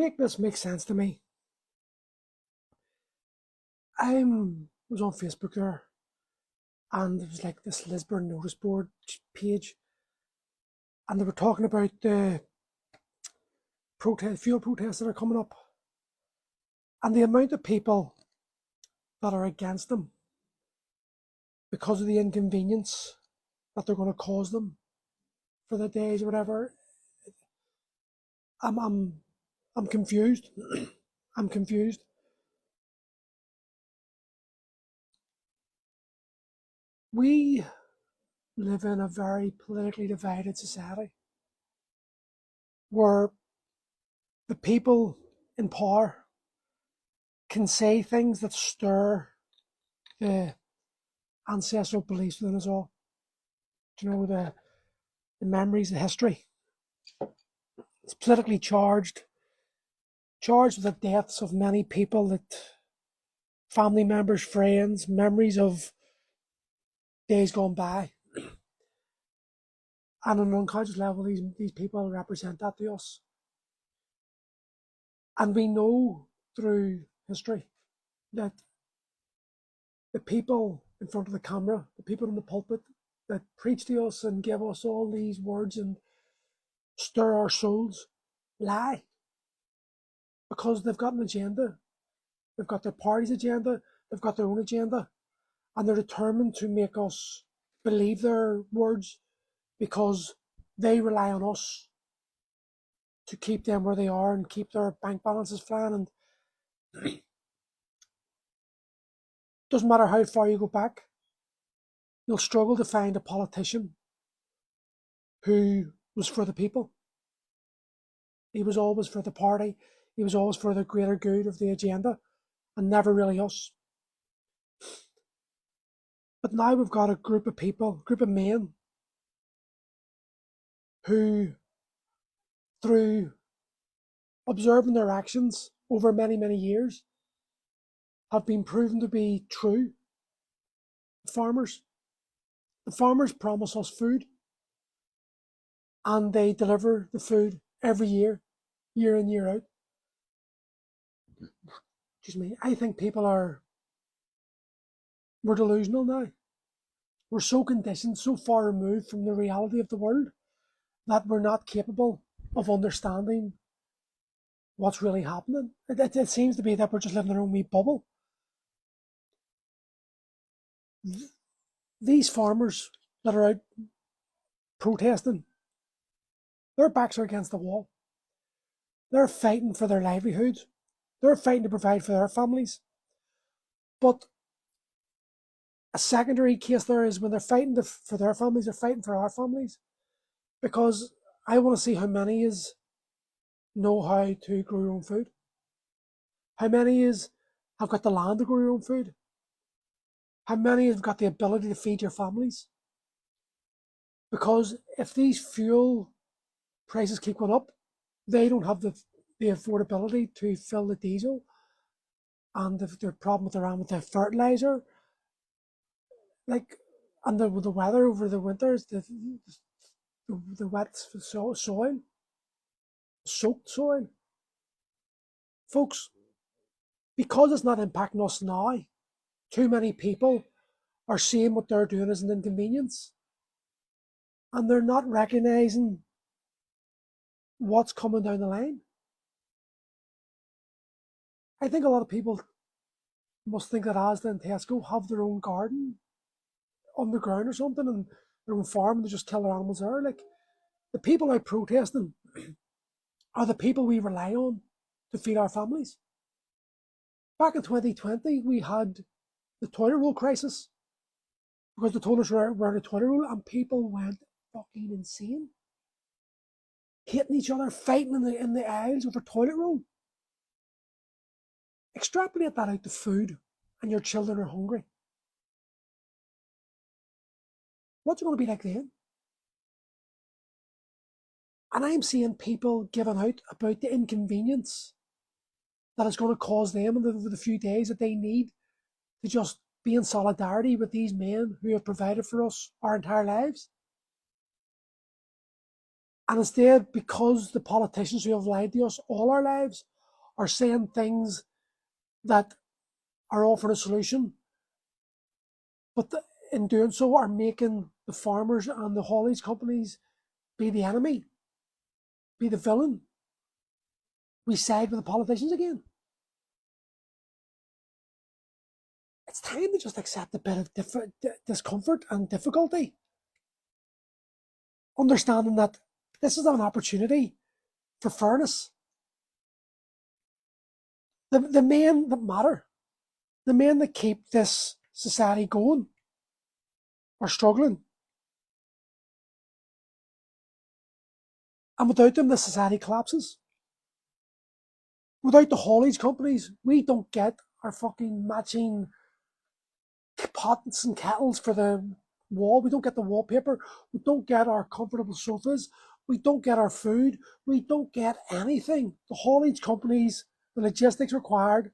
make this make sense to me, I was on Facebook there, and there was like this Lisburn notice board page, and they were talking about the fuel protests that are coming up, and the amount of people that are against them because of the inconvenience that they're going to cause them for the days or whatever. I'm confused. I'm confused. We live in a very politically divided society where the people in power can say things that stir the ancestral beliefs within us all. Do you know, the memories, the history? It's politically charged with the deaths of many people, that family members, friends, memories of days gone by. And on an unconscious level, these people represent that to us. And we know through history that the people in front of the camera, the people in the pulpit that preach to us and give us all these words and stir our souls, lie. Because they've got an agenda. They've got their party's agenda, they've got their own agenda, and they're determined to make us believe their words because they rely on us to keep them where they are and keep their bank balances flying. And doesn't matter how far you go back, you'll struggle to find a politician who was for the people. He was always for the party. He was always for the greater good of the agenda, and never really us. But now we've got a group of people, a group of men, who, through observing their actions over many, many years, have been proven to be true. The farmers promise us food, and they deliver the food every year, year in, year out. Excuse me. I think we're delusional now. We're so conditioned, so far removed from the reality of the world, that we're not capable of understanding what's really happening. It seems to be that we're just living in our own wee bubble. These farmers that are out protesting, their backs are against the wall. They're fighting for their livelihood. They're fighting to provide for their families. But a secondary case there is when they're fighting for their families, they're fighting for our families. Because I want to see how many is know how to grow your own food. How many is have got the land to grow your own food. How many have got the ability to feed your families. Because if these fuel prices keep going up, they don't have the affordability to fill the diesel, and the problem with the fertilizer, like, and the weather over the winters, the wet soil, soaked soil, folks. Because it's not impacting us now, too many people are seeing what they're doing as an inconvenience, and they're not recognizing what's coming down the line. I think a lot of people must think that Asda and Tesco have their own garden underground or something, and their own farm, and they just kill their animals there. Like, the people out protesting are the people we rely on to feed our families. Back in 2020, we had the toilet roll crisis because the toilets were out of toilet roll, and people went fucking insane, hitting each other, fighting in the aisles over toilet roll. Extrapolate that out to food, and your children are hungry. What's it going to be like then? And I'm seeing people giving out about the inconvenience that it's going to cause them over the few days that they need to just be in solidarity with these men who have provided for us our entire lives. And instead, because the politicians who have lied to us all our lives are saying things that are offering a solution, but in doing so are making the farmers and the haulage companies be the enemy, be the villain. We side with the politicians again. It's time to just accept a bit of discomfort and difficulty. Understanding that this is an opportunity for fairness. The men that matter, the men that keep this society going, are struggling. And without them, the society collapses. Without the haulage companies, we don't get our fucking matching pots and kettles for the wall. We don't get the wallpaper. We don't get our comfortable sofas. We don't get our food. We don't get anything. The haulage companies, the logistics required,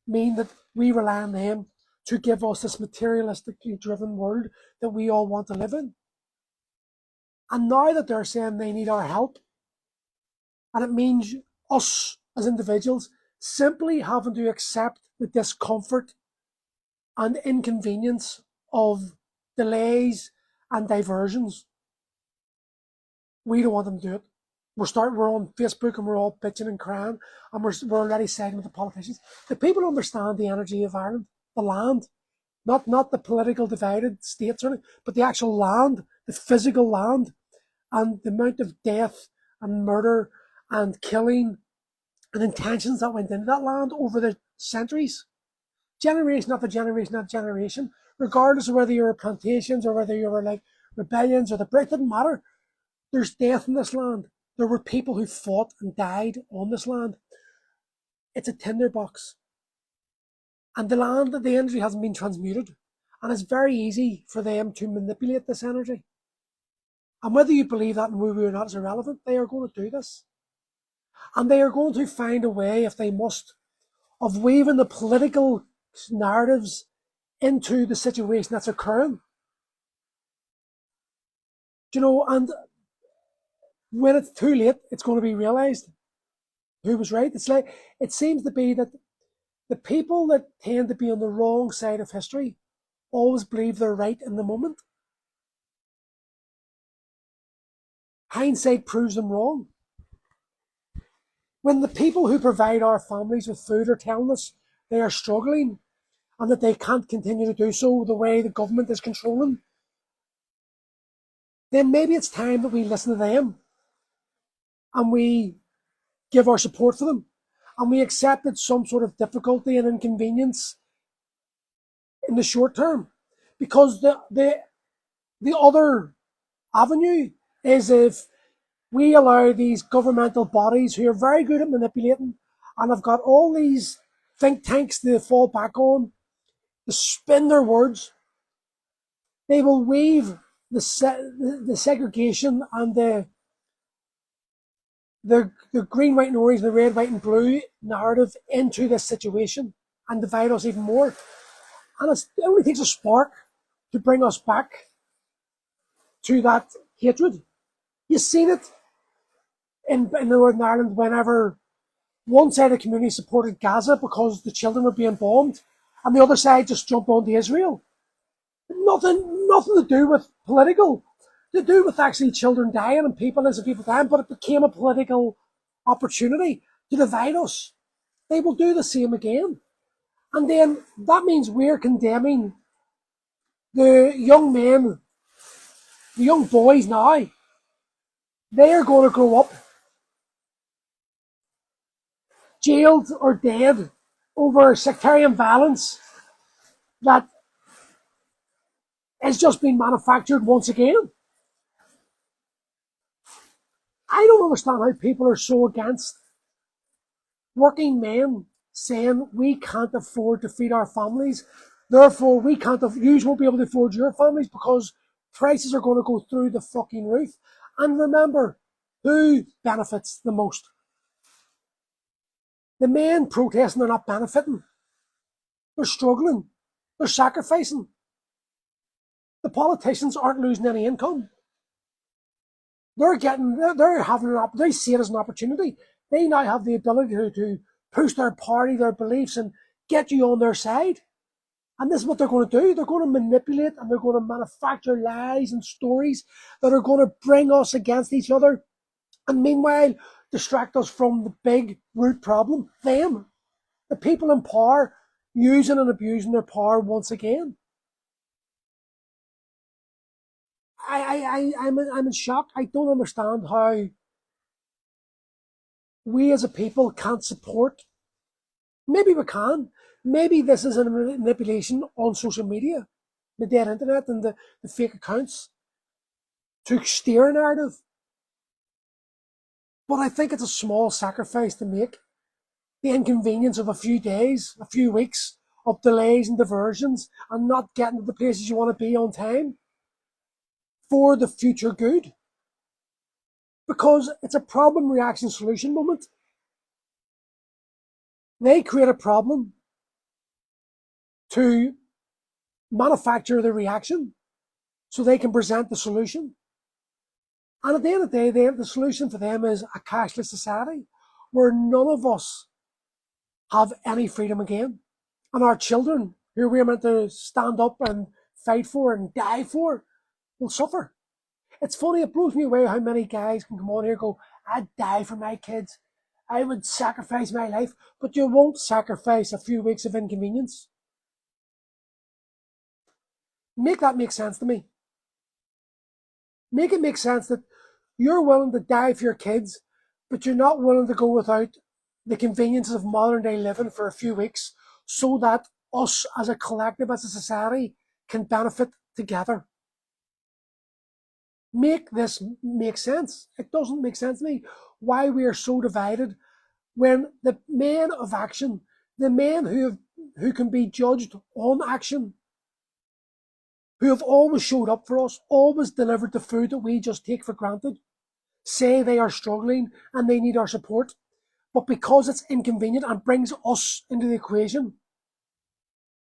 mean that we rely on them to give us this materialistically driven world that we all want to live in. And now that they're saying they need our help, and it means us as individuals simply having to accept the discomfort and inconvenience of delays and diversions. We don't want them to do it. We're on Facebook and we're all bitching and crying, and we're already siding with the politicians. The people understand the energy of Ireland, the land, not the political divided states or anything, but the actual land, the physical land, and the amount of death and murder and killing and intentions that went into that land over the centuries. Generation after generation after generation, regardless of whether you were plantations or whether you were like rebellions or the Brits, didn't matter. There's death in this land. There were people who fought and died on this land. It's a tinderbox. And the land, the energy hasn't been transmuted. And it's very easy for them to manipulate this energy. And whether you believe that in woo-woo or not is irrelevant, they are going to do this. And they are going to find a way, if they must, of weaving the political narratives into the situation that's occurring. You know, and when it's too late, it's going to be realised who was right. It's like, it seems to be that the people that tend to be on the wrong side of history always believe they're right in the moment. Hindsight proves them wrong. When the people who provide our families with food are telling us they are struggling and that they can't continue to do so the way the government is controlling, then maybe it's time that we listen to them and we give our support for them and we accept that some sort of difficulty and inconvenience in the short term. Because the other avenue is if we allow these governmental bodies who are very good at manipulating and have got all these think tanks to fall back on to spin their words, they will weave the segregation and the green, white and orange, the red, white and blue narrative into this situation and divide us even more. And it only takes a spark to bring us back to that hatred. You've seen it in Northern Ireland whenever one side of the community supported Gaza because the children were being bombed and the other side just jumped onto Israel. Nothing to do with political, to do with actually children dying and innocent people dying, but it became a political opportunity to divide us. They will do the same again. And then that means we're condemning the young men, the young boys now. They are going to grow up jailed or dead over sectarian violence that has just been manufactured once again. I don't understand how people are so against working men saying we can't afford to feed our families, therefore we can't, you won't be able to afford your families because prices are going to go through the fucking roof. And remember, who benefits the most? The men protesting are not benefiting. They're struggling. They're sacrificing. The politicians aren't losing any income. they see it as an opportunity. They now have the ability to push their party, their beliefs, and get you on their side. And this is what they're going to do. They're going to manipulate and they're going to manufacture lies and stories that are going to bring us against each other. And meanwhile, distract us from the big root problem, them, the people in power, using and abusing their power once again. I'm in shock. I don't understand how we as a people can't support. Maybe we can. Maybe this is a manipulation on social media, the dead internet and the fake accounts to steer a narrative. But I think it's a small sacrifice to make. The inconvenience of a few days, a few weeks of delays and diversions and not getting to the places you want to be on time for the future good. Because it's a problem reaction solution moment. They create a problem to manufacture the reaction so they can present the solution. And at the end of the day, the solution for them is a cashless society where none of us have any freedom again. And our children, who we're meant to stand up and fight for and die for, will suffer. It's funny, it blows me away how many guys can come on here and go, I'd die for my kids. I would sacrifice my life, but you won't sacrifice a few weeks of inconvenience. Make that make sense to me. Make it make sense that you're willing to die for your kids, but you're not willing to go without the conveniences of modern day living for a few weeks so that us as a collective, as a society, can benefit together. Make this make sense. It doesn't make sense to me why we are so divided when the men of action, the men who can be judged on action, who have always showed up for us, always delivered the food that we just take for granted, say they are struggling and they need our support. But because it's inconvenient and brings us into the equation,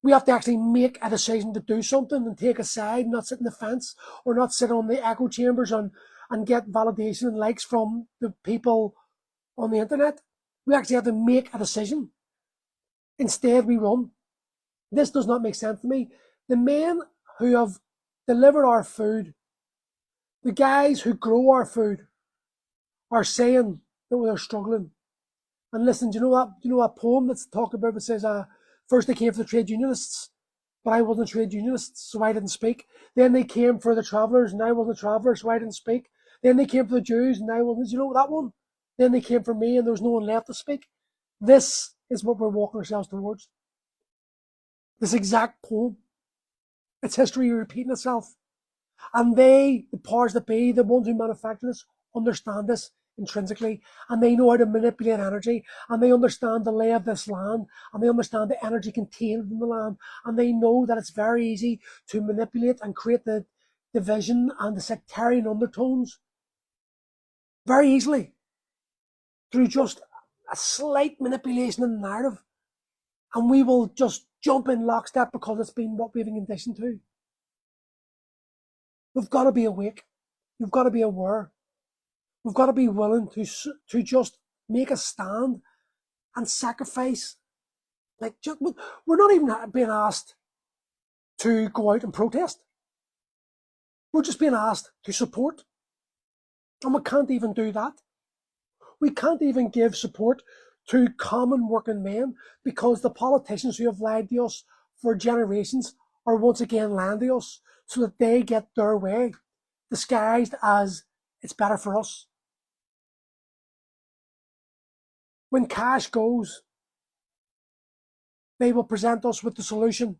we have to actually make a decision to do something and take a side, not sit in the fence or not sit on the echo chambers and get validation and likes from the people on the internet. We actually have to make a decision. Instead, we run. This does not make sense to me. The men who have delivered our food, the guys who grow our food, are saying that we're struggling. And listen, do you know that poem that's talked about that says, first they came for the trade unionists, but I wasn't a trade unionist, so I didn't speak. Then they came for the travellers, and I wasn't a traveller, so I didn't speak. Then they came for the Jews, and I wasn't. Do you know that one? Then they came for me, and there was no one left to speak. This is what we're walking ourselves towards. This exact poem. It's history repeating itself. And they, the powers that be, the ones who manufacture this, understand this intrinsically, and they know how to manipulate energy, and they understand the lay of this land, and they understand the energy contained in the land, and they know that it's very easy to manipulate and create the division and the sectarian undertones very easily through just a slight manipulation in the narrative. And we will just jump in lockstep because it's been what we've been conditioned to. We've got to be awake. We've got to be aware. We've got to be willing to just make a stand and sacrifice. Like, we're not even being asked to go out and protest. We're just being asked to support. And we can't even do that. We can't even give support to common working men because the politicians who have lied to us for generations are once again lying to us so that they get their way, disguised as it's better for us. When cash goes, they will present us with the solution.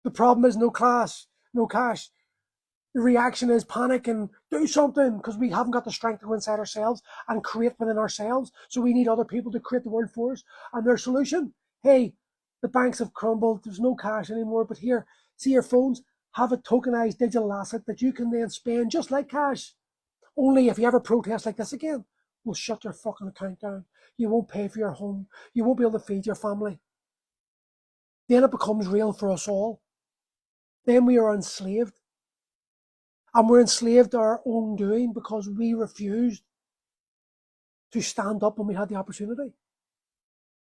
The problem is no class, no cash. The reaction is panic and do something because we haven't got the strength to go inside ourselves and create within ourselves. So we need other people to create the world for us. And their solution, hey, the banks have crumbled. There's no cash anymore. But here, see your phones have a tokenized digital asset that you can then spend just like cash. Only if you ever protest like this again, we'll shut your fucking account down. You won't pay for your home. You won't be able to feed your family. Then it becomes real for us all. Then we are enslaved. And we're enslaved to our own doing because we refused to stand up when we had the opportunity.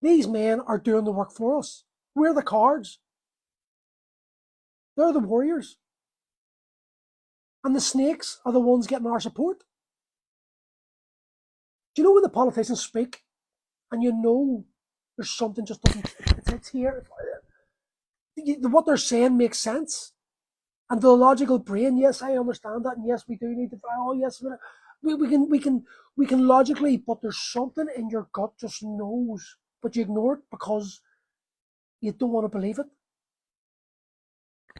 These men are doing the work for us. We're the cards. They're the warriors. And the snakes are the ones getting our support. Do you know when the politicians speak and you know there's something just doesn't, it's here. What they're saying makes sense. And the logical brain, yes, I understand that, and yes, we do need to. Oh, yes, we can logically, but there's something in your gut just knows, but you ignore it because you don't want to believe it.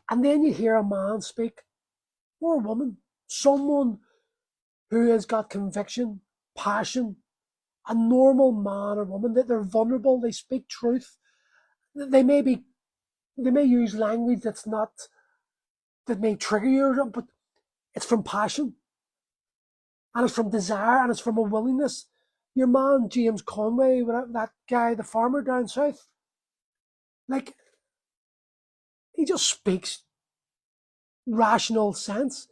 And then you hear a man speak, or a woman, someone who has got conviction, passion, a normal man or woman, that they're vulnerable, they speak truth. They may be, they may use language that's not, that may trigger you, but it's from passion, and it's from desire, and it's from a willingness. Your man James Conway, that guy, the farmer down south, like, he just speaks rational sense.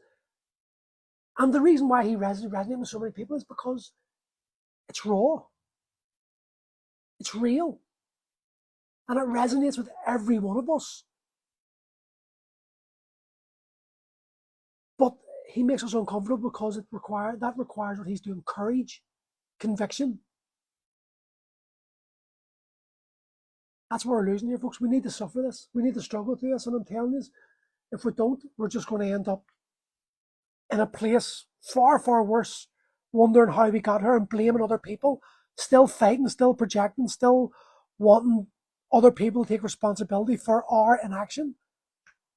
And the reason why he resonates with so many people is because it's raw, it's real, and it resonates with every one of us. But he makes us uncomfortable because that requires what he's doing: courage, conviction. That's what we're losing here, folks. We need to suffer this. We need to struggle through this. And I'm telling you, if we don't, we're just going to end up in a place far, far worse, wondering how we got here and blaming other people, still fighting, still projecting, still wanting other people to take responsibility for our inaction.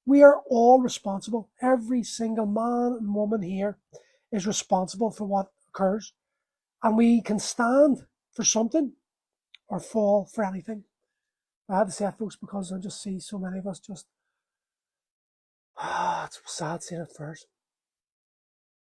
We are all responsible. Every single man and woman here is responsible for what occurs. And we can stand for something or fall for anything. I had to say that, folks, because I just see so many of us just, it's sad seeing it first.